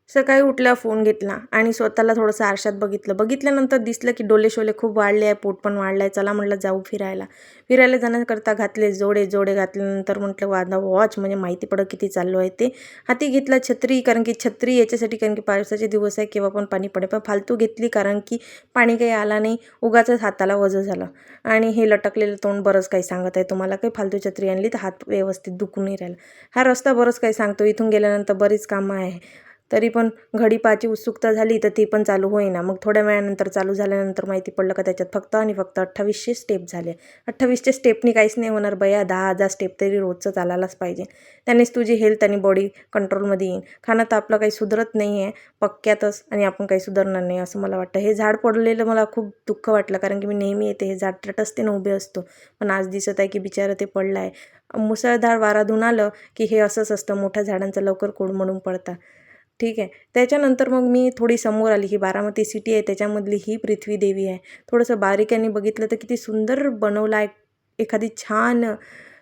सकाळी उठल्या फोन घेतला आणि स्वतःला थोडंसं आरशात बघितल्यानंतर दिसलं की डोले शोले खूप वाढले आहे, पोट पण वाढलं आहे. चला म्हटलं जाऊ फिरायला जाण्याकरता घातले जोडे घातल्यानंतर म्हटलं वादा वॉच म्हणजे माहिती पडत किती चाललो आहे ते. हाती घेतला छत्री, कारण की छत्री याच्यासाठी, कारण की पावसाचे दिवस आहे केव्हा पण पाणी पडे, पण फालतू घेतली कारण की पाणी काही आला नाही, उगाचच हाताला वजं झालं. आणि हे लटकलेलं तोंड बरंच काही सांगत आहे तुम्हाला, काही फालतू छत्री आणली तर हात व्यवस्थित दुखून नाही राहिला. हा रस्ता बरंच काही सांगतो, इथून गेल्यानंतर बरीच कामं आहे. तरी पण घडी पाहायची उत्सुकता झाली तर ती पण चालू होईना. मग थोड्या वेळानंतर चालू झाल्यानंतर माहिती पडलं का त्याच्यात फक्त आणि फक्त 2800 स्टेप झाले. 2800 स्टेपनी काहीच नाही होणार बया, 10,000 स्टेप तरी रोजचं चालायलाच पाहिजे. त्यानेच तुझी हेल्थ आणि बॉडी कंट्रोलमध्ये येईल. खाणं तर आपलं काही सुधारत नाही आहे पक्क्यातच, आणि आपण काही सुधारणार नाही असं मला वाटतं. हे झाड पडलेलं मला खूप दुःख वाटलं, कारण की मी नेहमी येते, हे झाड तटस्थे उभे असतो, पण आज दिसत आहे की बिचारं ते पडलं आहे. मुसळधार वारा धुऊन आलं की हे असंच असतं, मोठ्या झाडांचं लवकर कोड म्हणून पडतात. ठीक आहे. त्याच्यानंतर मग मी थोडी समोर आली, ही बारामती सिटी आहे त्याच्यामधली ही पृथ्वी देवी आहे. थोडंसं बारीकाईने बघितलं तर किती सुंदर बनवलं आहे. एखादी छान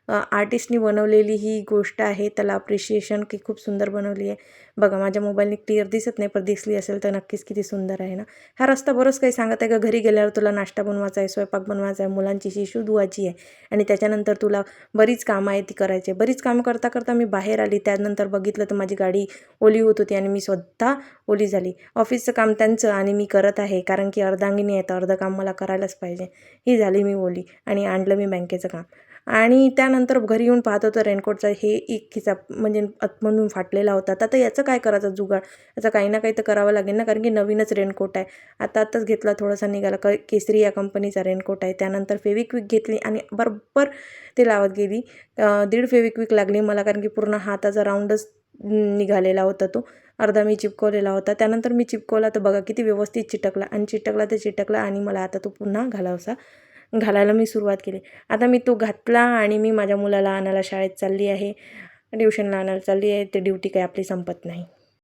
आर्टिस्टनी बनवलेली ही गोष्ट आहे, त्याला अप्रिशिएशन की खूप सुंदर बनवली आहे. बघा माझ्या मोबाईलने क्लिअर दिसत नाही, पण दिसली असेल तर नक्कीच किती सुंदर आहे ना. हा रस्ता बरंच काही सांगत आहे का, घरी गेल्यावर तुला नाश्ता बनवायचा आहे, स्वयंपाक बनवायचा आहे, मुलांची शिशू धुवायची आहे, आणि त्याच्यानंतर तुला बरीच कामं आहे ती करायची आहे. बरीच कामं करता करता मी बाहेर आली, त्यानंतर बघितलं तर माझी गाडी ओली होत होती आणि मी स्वतः ओली झाली. ऑफिसचं काम त्यांचं आणि मी करत आहे, कारण की अर्धांगिनी आहे तर अर्धं काम मला करायलाच पाहिजे. ही झाली मी ओली आणि आणलं मी बँकेचं काम. आणि त्यानंतर घरी येऊन पाहत होतं रेनकोटचा हे एक खिसा म्हणजे आतमधून फाटलेला होता. आता याचं काय करायचं जुगाड, याचं काही ना काही तर करावं लागेल ना, कारण की नवीनच रेनकोट आहे. आताच घेतला, थोडासा निघाला, केसरी या कंपनीचा रेनकोट आहे. त्यानंतर फेविक्विक घेतली आणि बरोबर ते लावत गेली. 1.5 फेविक्विक लागली मला, कारण की पूर्ण हाताचा राऊंडच निघालेला होता तो. अर्धा मी चिपकवलेला होता. त्यानंतर मी चिपकवला तर बघा किती व्यवस्थित चिटकला, आणि चिटकला आणि मला आता तो पुन्हा घालायला मी सुरुवात केली. आता मी तो घातला आणि मी माझ्या मुलाला आणायला शाळेत चालली आहे, ट्युशनला आणायला चालली आहे. ते ड्युटी काही आपली संपत नाही.